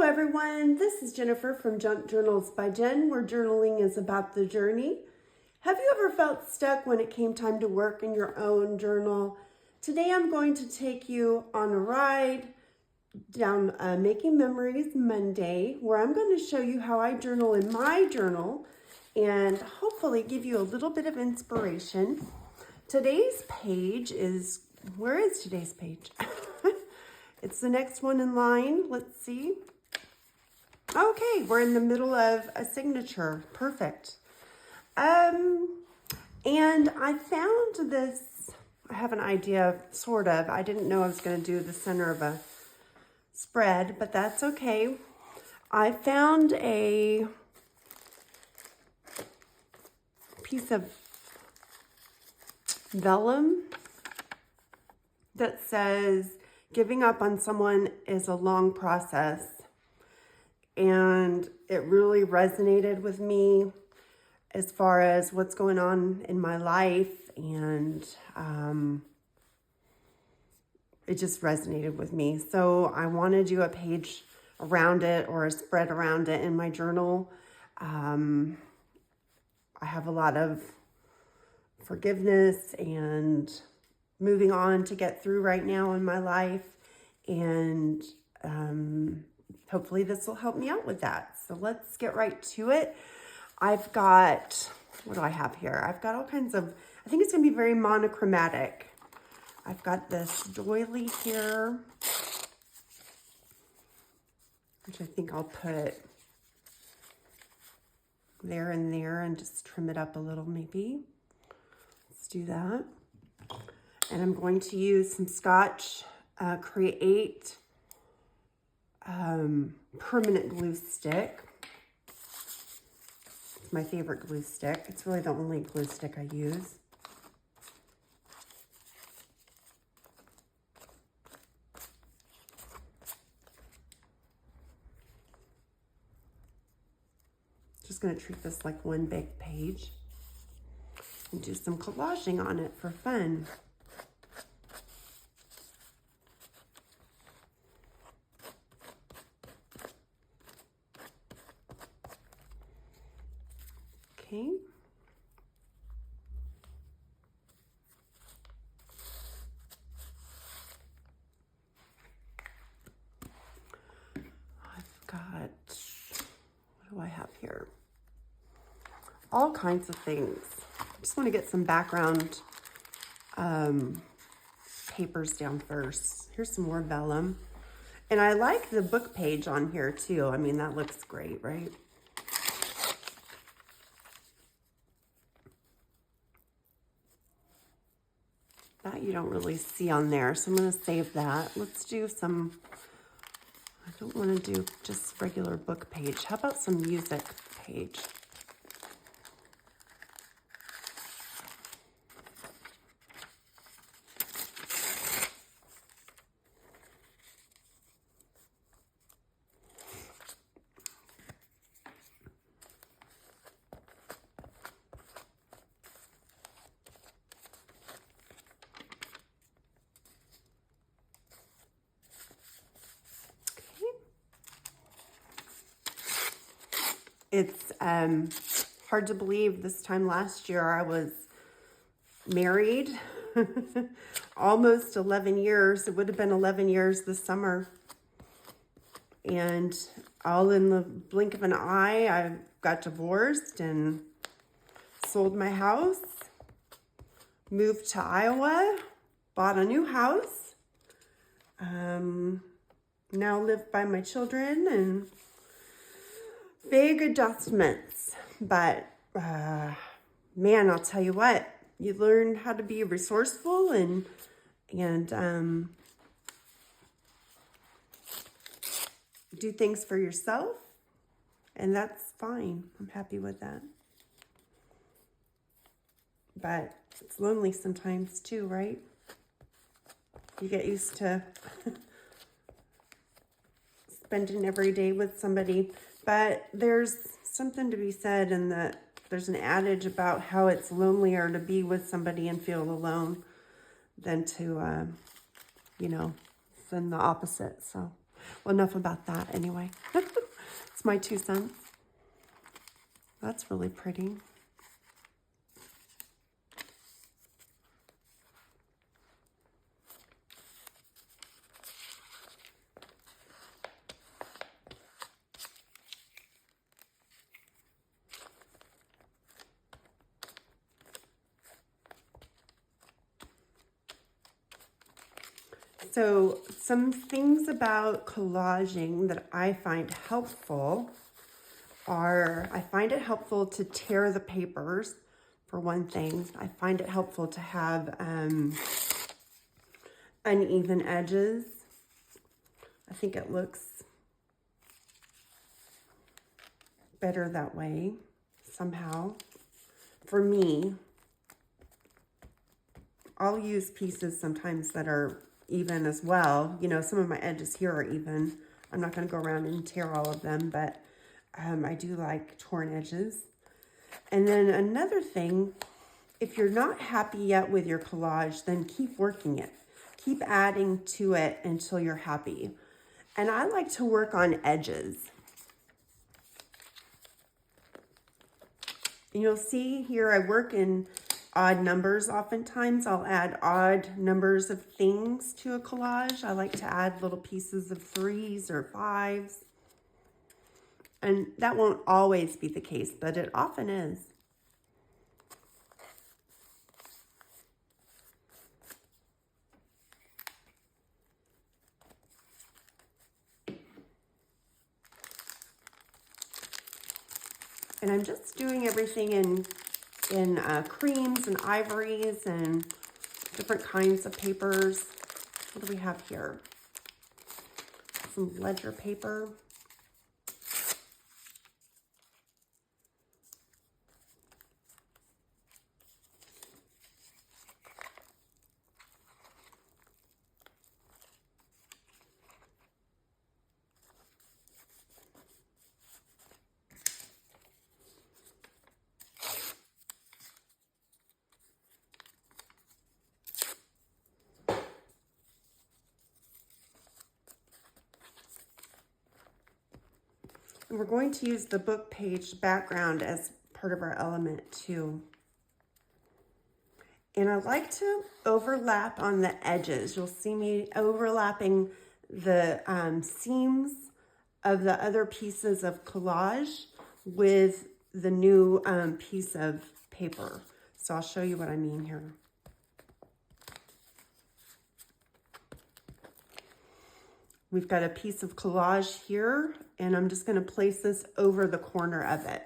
everyone, this is Jennifer from Junk Journals by Jen, where journaling is about the journey. Have you ever felt stuck when it came time to work in your own journal? Today I'm going to take you on a ride down Making Memories Monday, where I'm going to show you how I journal in my journal and hopefully give you a little bit of inspiration. Today's page is, where is today's page? It's the next one in line. Let's see. Okay, we're in the middle of a signature. Perfect. And I found this, I have an idea, sort of. I didn't know I was going to do the center of a spread, but that's okay. I found a piece of vellum that says, giving up on someone is a long process. And it really resonated with me as far as what's going on in my life. And it just resonated with me. So I want to do a page around it or a spread around it in my journal. I have a lot of forgiveness and moving on to get through right now in my life. And hopefully this will help me out with that. So let's get right to it. I've got, what do I have here? I've got all kinds of, I think it's going to be very monochromatic. I've got this doily here, which I think I'll put there and there and just trim it up a little maybe. Let's do that. And I'm going to use some Scotch Create permanent glue stick. It's my favorite glue stick. It's really the only glue stick I use. Just going to treat this like one big page and do some collaging on it for fun. Okay. I've got, what do I have here? All kinds of things. I just want to get some background papers down first. Here's some more vellum. And I like the book page on here too. I mean, that looks great, right? That you don't really see on there, so I'm going to save that. Let's do some, I don't want to do just regular book page. How about some music page? It's hard to believe this time last year I was married. Almost 11 years. It would have been 11 years this summer. And all in the blink of an eye, I got divorced and sold my house, moved to Iowa, bought a new house, now live by my children and big adjustments, but man, I'll tell you what, you learn how to be resourceful and do things for yourself, and that's fine. I'm happy with that. But it's lonely sometimes too, right? You get used to spending every day with somebody. But there's something to be said in that there's an adage about how it's lonelier to be with somebody and feel alone than to, than the opposite. So Well, enough about that anyway. It's my 2 cents. That's really pretty. So some things about collaging that I find helpful are, I find it helpful to tear the papers, for one thing. I find it helpful to have uneven edges. I think it looks better that way, somehow. For me, I'll use pieces sometimes that are even as well. You know, some of my edges here are even. I'm not going to go around and tear all of them, but I do like torn edges. And then another thing, if you're not happy yet with your collage, then keep working it. Keep adding to it until you're happy. And I like to work on edges. And you'll see here I work in odd numbers. Oftentimes I'll add odd numbers of things to a collage. I like to add little pieces of 3s or 5s. And that won't always be the case, but it often is. And I'm just doing everything in creams and ivories and different kinds of papers. What do we have here? Some ledger paper. And we're going to use the book page background as part of our element too. And I like to overlap on the edges. You'll see me overlapping the seams of the other pieces of collage with the new piece of paper. So I'll show you what I mean here. We've got a piece of collage here, and I'm just going to place this over the corner of it.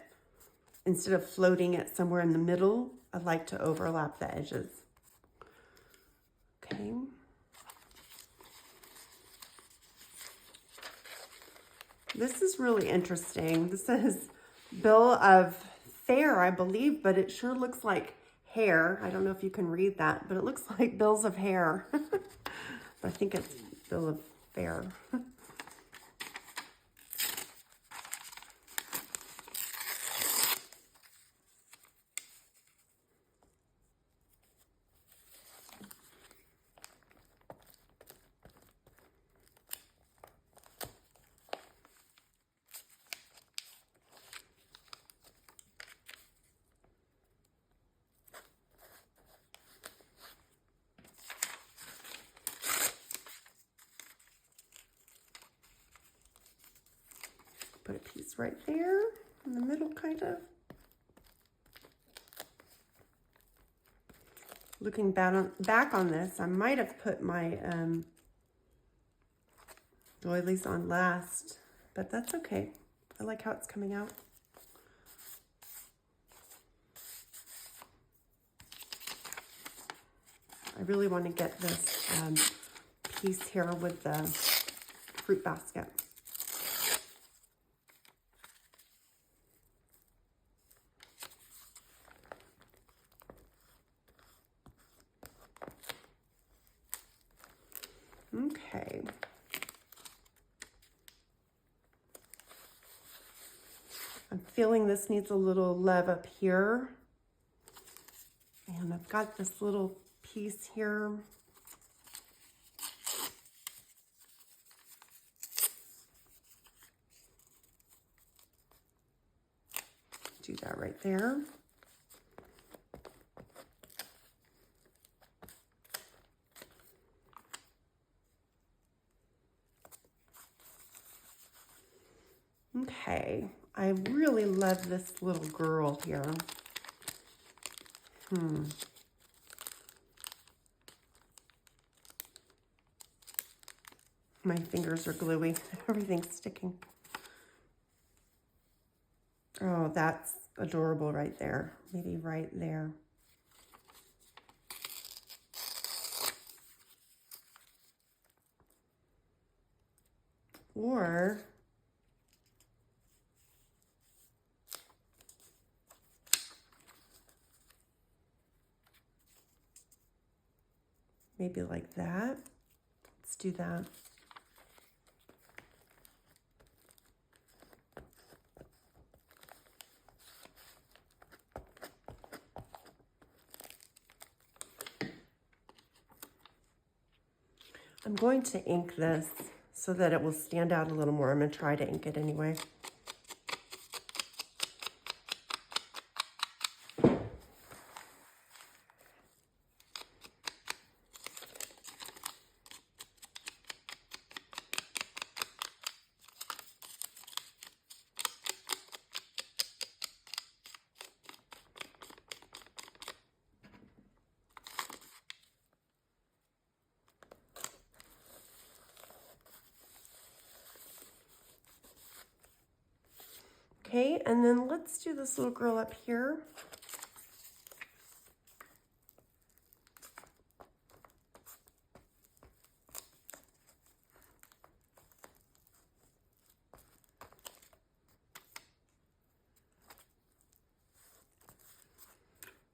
Instead of floating it somewhere in the middle, I like to overlap the edges. Okay. This is really interesting. This says bill of fare, I believe, but it sure looks like hair. I don't know if you can read that, but it looks like bills of hair. I think it's bill of fare. Put a piece right there in the middle, kind of. Looking back on this, I might have put my doilies on last, but that's okay. I like how it's coming out. I really want to get this piece here with the fruit basket. Okay. I'm feeling this needs a little love up here. And I've got this little piece here. do that right there. Okay, I really love this little girl here. My fingers are gluey. Everything's sticking. Oh, that's adorable right there. Maybe right there. Or maybe like that. Let's do that. I'm going to ink this so that it will stand out a little more. I'm going to try to ink it anyway. Okay, and then let's do this little girl up here.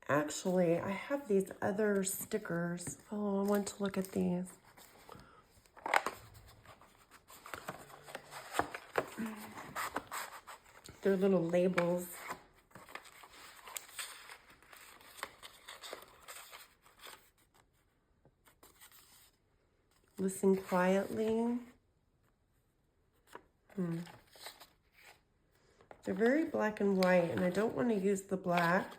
Actually, I have these other stickers. Oh, I want to look at these. They're little labels. Listen quietly. They're very black and white, and I don't want to use the black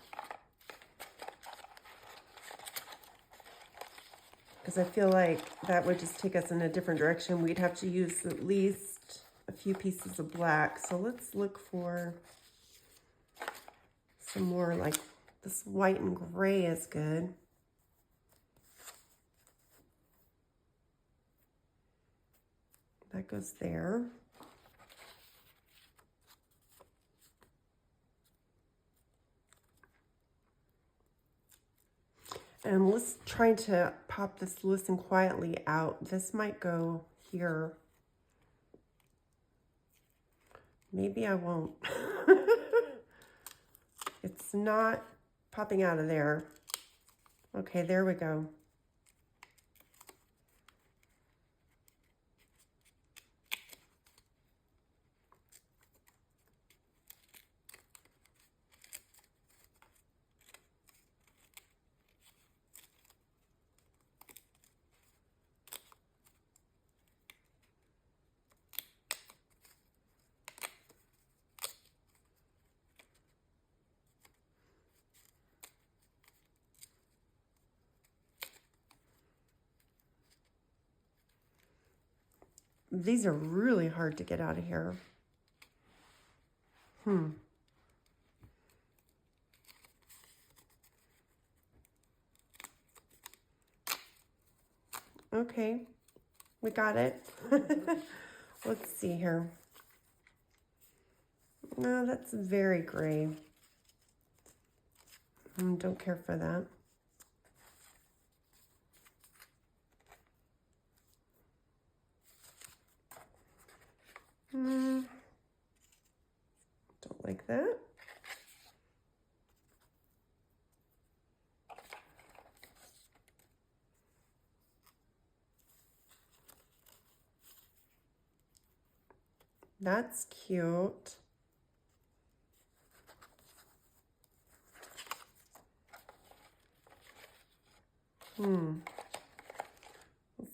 because I feel like that would just take us in a different direction. We'd have to use at least a few pieces of black. So let's look for some more, like this white and gray is good. That goes there. And let's try to pop this listen quietly out. This might go here. Maybe I won't. It's not popping out of there. Okay, there we go. These are really hard to get out of here. Okay, we got it. Let's see here. No, that's very gray. Don't care for that. Don't like that. That's cute. Let's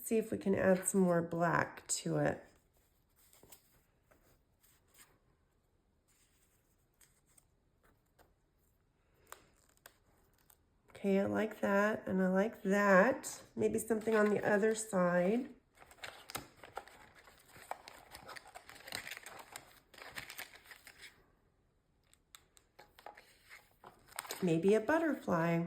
see if we can add some more black to it. Okay, I like that, and I like that. Maybe something on the other side. Maybe a butterfly.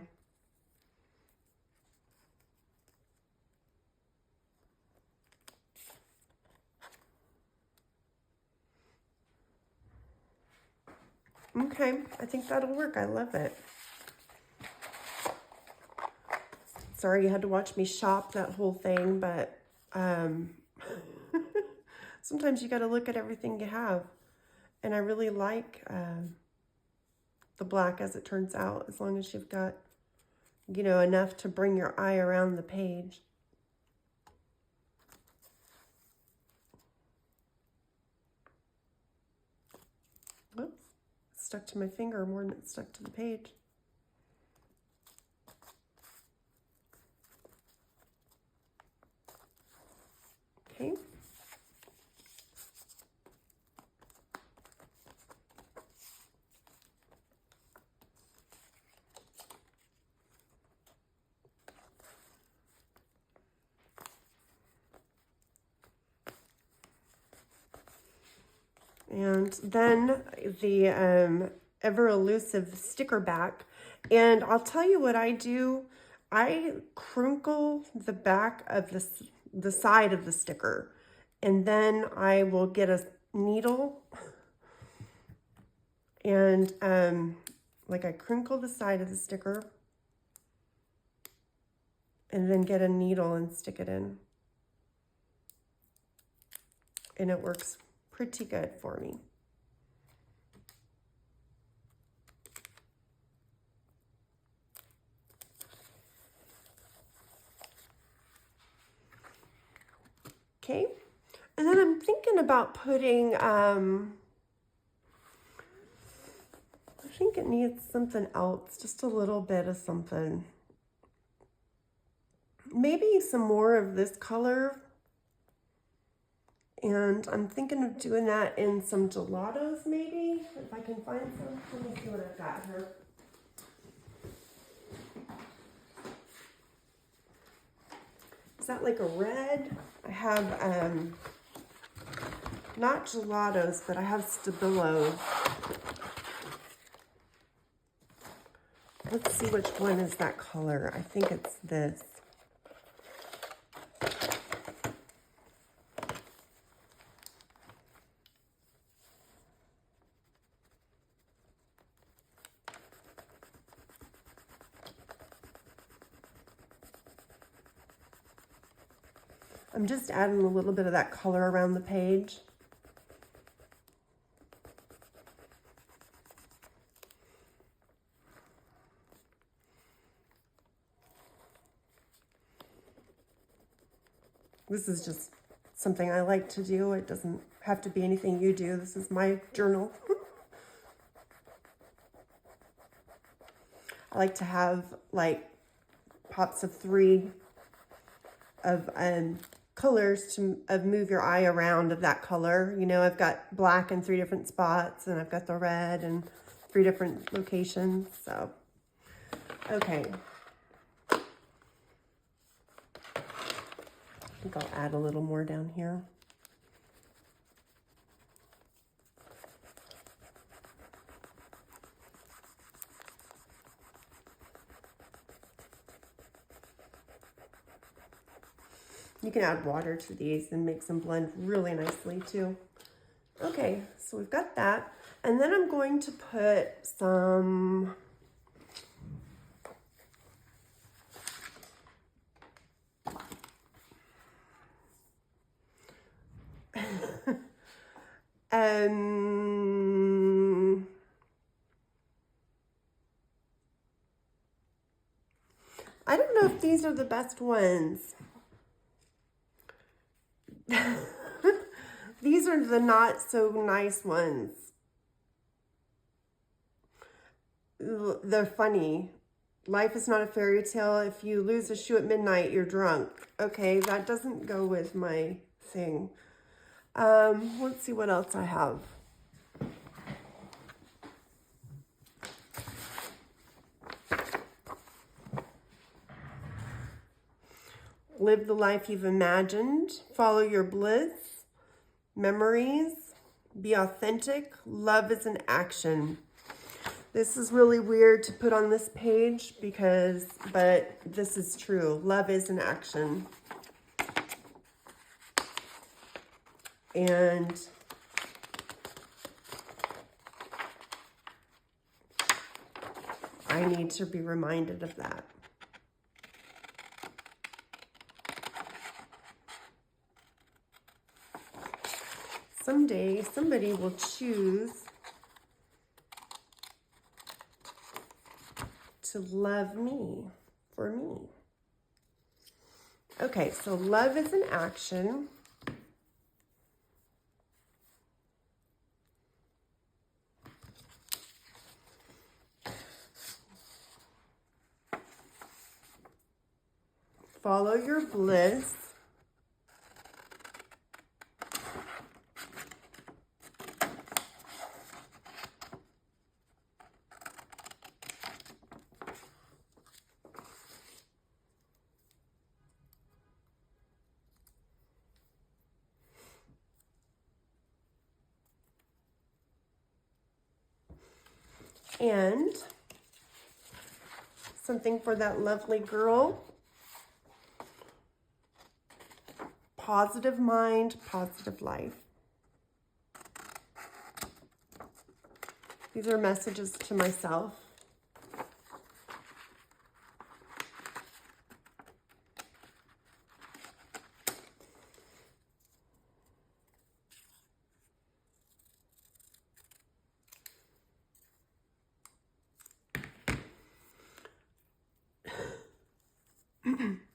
Okay, I think that'll work. I love it. Sorry you had to watch me shop that whole thing, but sometimes you got to look at everything you have. And I really like the black as it turns out, as long as you've got, you know, enough to bring your eye around the page. Oops, it stuck to my finger more than it stuck to the page. Okay. And then the ever elusive sticker back. And I'll tell you what I do. I crinkle the back of the side of the sticker, and then I will get a needle and like I crinkle the side of the sticker and then get a needle and stick it in. And it works pretty good for me. Okay, and then I'm thinking about putting, I think it needs something else, just a little bit of something. Maybe some more of this color. And I'm thinking of doing that in some gelatos, maybe, if I can find some. Let me see what I've got here. Is that like a red? I have, not gelatos, but I have Stabilos. Let's see which one is that color. I think it's this. I'm just adding a little bit of that color around the page. This is just something I like to do. It doesn't have to be anything you do. This is my journal. I like to have like pops of 3 of colors to move your eye around of that color. You know, I've got black in 3 different spots, and I've got the red in 3 different locations. So, okay. I think I'll add a little more down here. You can add water to these and make them blend really nicely too. Okay, so we've got that. And then I'm going to put some I don't know if these are the best ones. These are the not so nice ones. They're funny. Life is not a fairy tale. If you lose a shoe at midnight, you're drunk. Okay, that doesn't go with my thing. Let's see what else I have. live the life you've imagined, follow your bliss, memories, be authentic, love is an action. This is really weird to put on this page but this is true. Love is an action. And I need to be reminded of that. Someday, somebody will choose to love me for me. Okay, so love is an action. Follow your bliss. And something for that lovely girl. Positive mind, positive life. These are messages to myself.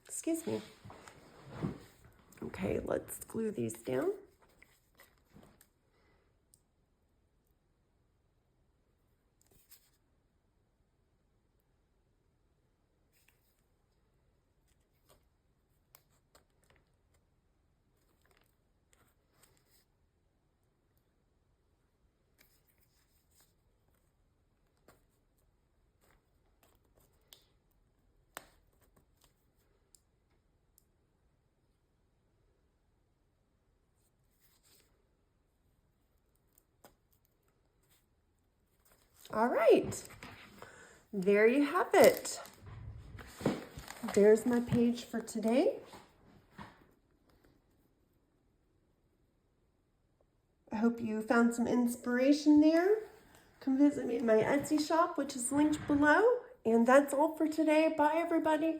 Excuse me. Okay, let's glue these down. All right, there you have it. There's my page for today. I hope you found some inspiration there. Come visit me at my Etsy shop, which is linked below. And that's all for today. Bye, everybody.